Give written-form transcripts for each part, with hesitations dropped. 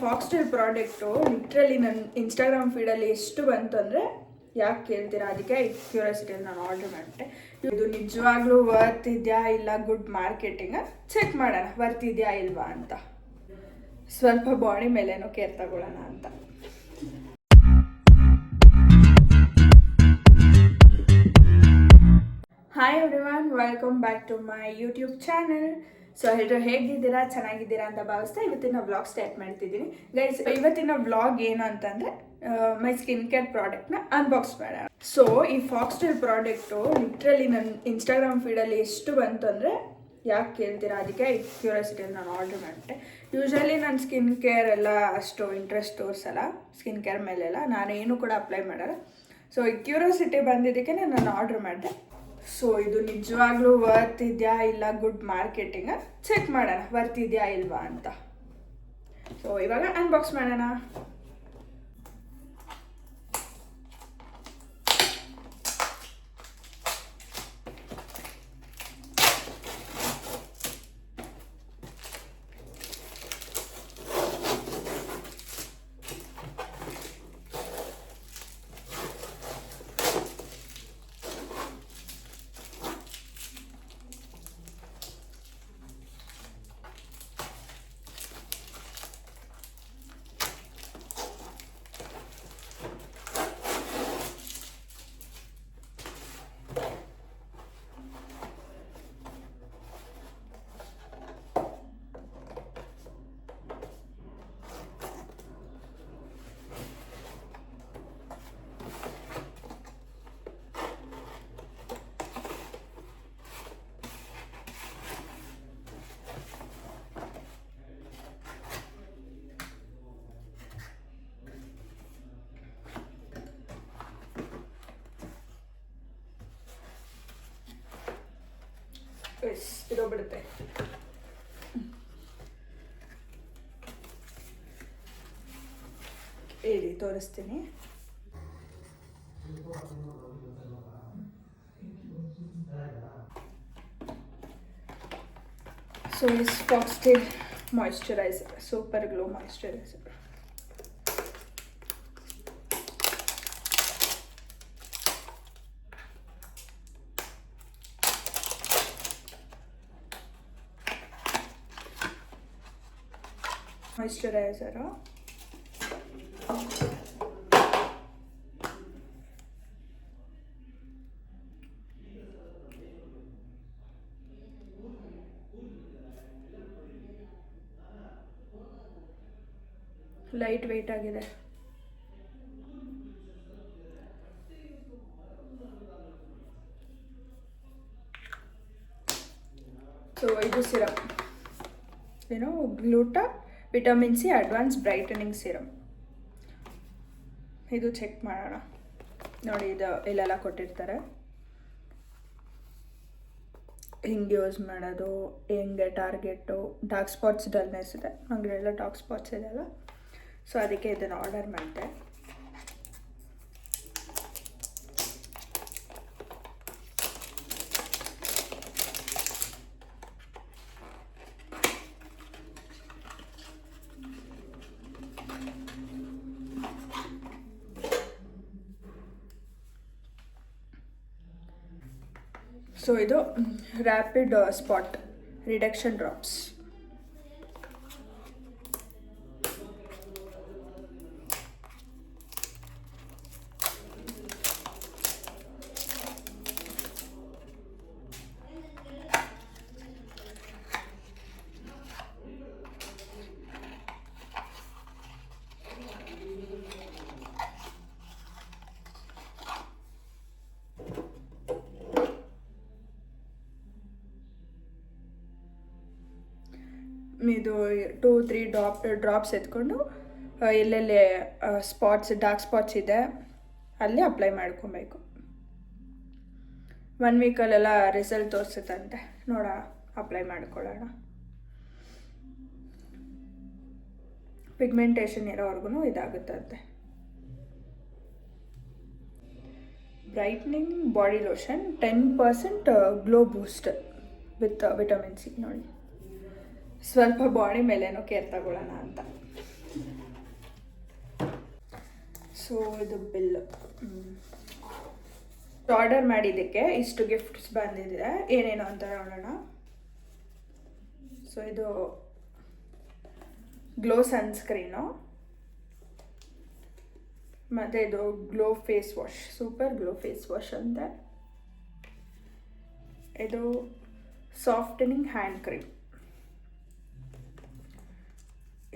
Foxtail product literally ನನ್ನ ಇನ್ಸ್ಟಾಗ್ರಾಮ್ ಫೀಡಲ್ಲಿ ಎಷ್ಟು ಬಂತು ಅಂದರೆ ಯಾಕೆ ಕೇಳ್ತೀರಾ, ಅದಕ್ಕೆ ಕ್ಯೂರಿಯಾಸಿಟಿಯಲ್ಲಿ ನಾನು ಆರ್ಡರ್ ಮಾಡಿಬಿಟ್ಟೆ. ಇದು ನಿಜವಾಗ್ಲೂ ವರ್ತ್ ಇದೆಯಾ ಇಲ್ಲ ಗುಡ್ ಮಾರ್ಕೆಟಿಂಗ್ ಚೆಕ್ ಮಾಡೋಣ, ವರ್ತ್ ಇದೆಯಾ ಇಲ್ವಾ ಅಂತ. ಸ್ವಲ್ಪ ಬಾಡಿ ಮೇಲೇನೋ ಕೇರ್ ತಗೊಳ್ಳೋಣ ಅಂತ. Hi everyone, welcome back to my YouTube channel. So ಎಲ್ಲರೂ ಹೇಗಿದ್ದೀರಾ, ಚೆನ್ನಾಗಿದ್ದೀರಾ ಅಂತ ಭಾವಿಸ್ತಾ ಇವತ್ತಿನ ವ್ಲಾಗ್ ಸ್ಟಾರ್ಟ್ ಮಾಡ್ತಿದ್ದೀನಿ. ಗೈಸ್, ಇವತ್ತಿನ ವ್ಲಾಗ್ ಏನು ಅಂತಂದರೆ ಮೈ ಸ್ಕಿನ್ ಕೇರ್ ಪ್ರಾಡಕ್ಟ್ನ ಅನ್ಬಾಕ್ಸ್ ಮಾಡೋಣ. ಸೊ ಈ ಫಾಕ್ಸ್ಟೈಲ್ ಪ್ರಾಡಕ್ಟು ಲಿಟ್ರಲಿ ನನ್ನ ಇನ್ಸ್ಟಾಗ್ರಾಮ್ ಫೀಡಲ್ಲಿ ಎಷ್ಟು ಬಂತು ಅಂದರೆ ಯಾಕೆ ಕೇಳ್ತೀರಾ, ಅದಕ್ಕೆ ಕ್ಯೂರಿಯಾಸಿಟಿಯಲ್ಲಿ ನಾನು ಆರ್ಡರ್ ಮಾಡಿಬಿಟ್ಟೆ. ಯೂಶ್ವಲಿ ನಾನು ಸ್ಕಿನ್ ಕೇರ್ ಎಲ್ಲ ಅಷ್ಟು ಇಂಟ್ರೆಸ್ಟ್ ತೋರಿಸಲ್ಲ, ಸ್ಕಿನ್ ಕೇರ್ ಮೇಲೆಲ್ಲ ನಾನೇನು ಕೂಡ ಅಪ್ಲೈ ಮಾಡಲ್ಲ. ಸೊ ಈ ಕ್ಯೂರಿಯಾಸಿಟಿ ಬಂದಿದ್ದಕ್ಕೆ ನಾನು ಆರ್ಡರ್ ಮಾಡಿದೆ. ಸೊ ಇದು ನಿಜವಾಗ್ಲೂ ವರ್ತ್ ಇದೆಯಾ ಇಲ್ಲ ಗುಡ್ ಮಾರ್ಕೆಟಿಂಗ್ ಚೆಕ್ ಮಾಡೋಣ, ವರ್ತ್ ಇದೆಯಾ ಇಲ್ವಾ ಅಂತ. ಸೊ ಇವಾಗ ಅನ್ಬಾಕ್ಸ್ ಮಾಡೋಣ. ಇರೋಗ್ಬಿಡುತ್ತೆ. ಹೇಳಿ ತೋರಿಸ್ತೀನಿ. So is Foxtale moisturizer, super glow moisturizer. Moisturizer light weight ಆಗಿದೆ. ಸೊ ಇದು ಸಿರಪ್ ಏನು, gluta vitamin C advance brightening serum. ಇದು ಚೆಕ್ ಮಾಡೋಣ. ನೋಡಿ, ಇದು ಇಲ್ಲೆಲ್ಲ ಕೊಟ್ಟಿರ್ತಾರೆ ಹಿಂಗೆ ಯೂಸ್ ಮಾಡೋದು, ಹೆಂಗೆ ಟಾರ್ಗೆಟು, ಡಾರ್ಕ್ ಸ್ಪಾಟ್ಸ್ ಡಲ್ನೆಸ್ ಇದೆ, ಹಾಗೆಲ್ಲ ಡಾರ್ಕ್ ಸ್ಪಾಟ್ಸ್ ಇದೆಲ್ಲ. ಸೊ ಅದಕ್ಕೆ ಇದನ್ನು ಆರ್ಡರ್ ಮಾಡಿದೆ. ಸೊ ಇದು ರ್ಯಾಪಿಡ್ ಸ್ಪಾಟ್ ರಿಡಕ್ಷನ್ ಡ್ರಾಪ್ಸ್. ಇದು 2-3 ಡ್ರಾಪ್ಸ್ ಎತ್ಕೊಂಡು ಎಲ್ಲೆಲ್ಲಿ ಸ್ಪಾಟ್ಸ್, ಡಾರ್ಕ್ ಸ್ಪಾಟ್ಸ್ ಇದೆ ಅಲ್ಲಿ ಅಪ್ಲೈ ಮಾಡ್ಕೊಬೇಕು. 1 ವೀಕಲ್ಲೆಲ್ಲ ರಿಸಲ್ಟ್ ತೋರಿಸುತ್ತಂತೆ. ನೋಡ, ಅಪ್ಲೈ ಮಾಡ್ಕೊಳ್ಳೋಣ. ಪಿಗ್ಮೆಂಟೇಷನ್ ಇರೋವರೆಗೂ ಇದಾಗುತ್ತಂತೆ. Brightening body lotion 10% glow boost with vitamin C. ನೋಡಿ, ಸ್ವಲ್ಪ ಬಾಡಿ ಮೇಲೇನೋ ಕೇರ್ ತಗೊಳ್ಳೋಣ ಅಂತ. ಸೊ ಇದು ಬಿಲ್ ಆರ್ಡರ್ ಮಾಡಿದ್ದಕ್ಕೆ ಇಷ್ಟು ಗಿಫ್ಟ್ಸ್ ಬಂದಿದೆ, ಏನೇನು ಅಂತ ನೋಡೋಣ. ಸೊ ಇದು ಗ್ಲೋ ಸನ್ಸ್ಕ್ರೀನು, ಮತ್ತು ಇದು glow face wash, super glow face wash ಅಂತ. ಇದು ಸಾಫ್ಟನಿಂಗ್ ಹ್ಯಾಂಡ್ ಕ್ರೀಮ್,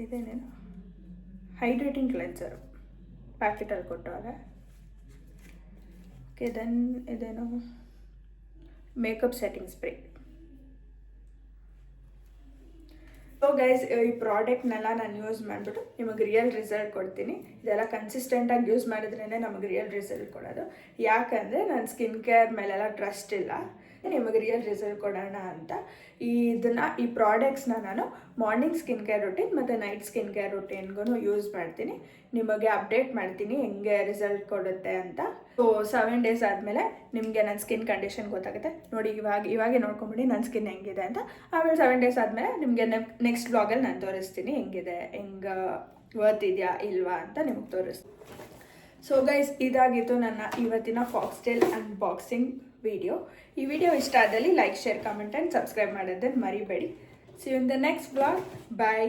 ಇದೇನೇನು ಹೈಡ್ರೇಟಿಂಗ್ ಕ್ಲೆನ್ಸರು ಪ್ಯಾಕೆಟಲ್ಲಿ ಕೊಟ್ಟವ್ರೆ. ಓಕೆ, ದೆನ್ ಇದೇನು makeup setting spray. So guys, ಈ ಪ್ರಾಡಕ್ಟ್ನೆಲ್ಲ ನಾನು ಯೂಸ್ ಮಾಡಿಬಿಟ್ಟು ನಿಮಗೆ ರಿಯಲ್ ರಿಸಲ್ಟ್ ಕೊಡ್ತೀನಿ. ಇದೆಲ್ಲ ಕನ್ಸಿಸ್ಟೆಂಟಾಗಿ ಯೂಸ್ ಮಾಡಿದ್ರೇ ನಮಗೆ ರಿಯಲ್ ರಿಸಲ್ಟ್ ಕೊಡೋದು. ಯಾಕಂದರೆ ನನ್ನ ಸ್ಕಿನ್ ಕೇರ್ ಮೇಲೆಲ್ಲ ಟ್ರಸ್ಟ್ ಇಲ್ಲ, ನಿಮಗೆ ರಿಯಲ್ ರಿಸಲ್ಟ್ ಕೊಡೋಣ ಅಂತ ಈ ಪ್ರಾಡಕ್ಟ್ಸ್ನ ನಾನು ಮಾರ್ನಿಂಗ್ ಸ್ಕಿನ್ ಕೇರ್ ರೂಟೀನ್ ಮತ್ತು ನೈಟ್ ಸ್ಕಿನ್ ಕೇರ್ ರೂಟೀನ್ಗೂ ಯೂಸ್ ಮಾಡ್ತೀನಿ. ನಿಮಗೆ ಅಪ್ಡೇಟ್ ಮಾಡ್ತೀನಿ ಹೆಂಗೆ ರಿಸಲ್ಟ್ ಕೊಡುತ್ತೆ ಅಂತ. ಸೊ 7 days ಆದಮೇಲೆ ನಿಮಗೆ ನನ್ನ ಸ್ಕಿನ್ ಕಂಡೀಷನ್ ಗೊತ್ತಾಗುತ್ತೆ. ನೋಡಿ, ಇವಾಗೆ ನೋಡ್ಕೊಂಬಿಡಿ ನನ್ನ ಸ್ಕಿನ್ ಹೆಂಗಿದೆ ಅಂತ. ಆಮೇಲೆ 7 days ಆದಮೇಲೆ ನಿಮಗೆ ನೆಕ್ಸ್ಟ್ ವ್ಲಾಗಲ್ಲಿ ನಾನು ತೋರಿಸ್ತೀನಿ ಹೆಂಗಿದೆ, ಹೆಂಗೆ ವರ್ತ್ ಇದೆಯಾ ಇಲ್ವಾ ಅಂತ ನಿಮಗೆ ತೋರಿಸ್ತೀನಿ. ಸೊ ಗೈಸ್, ಇದಾಗಿತ್ತು ನನ್ನ ಇವತ್ತಿನ ಫಾಕ್ಸ್ಟೈಲ್ ಅನ್ಬಾಕ್ಸಿಂಗ್ ವಿಡಿಯೋ. ಈ ವಿಡಿಯೋ ಇಷ್ಟ ಆದಲ್ಲಿ like, share, comment and subscribe ಮಾಡೋದನ್ನು ಮರಿಬೇಡಿ. See you in the next vlog. Bye.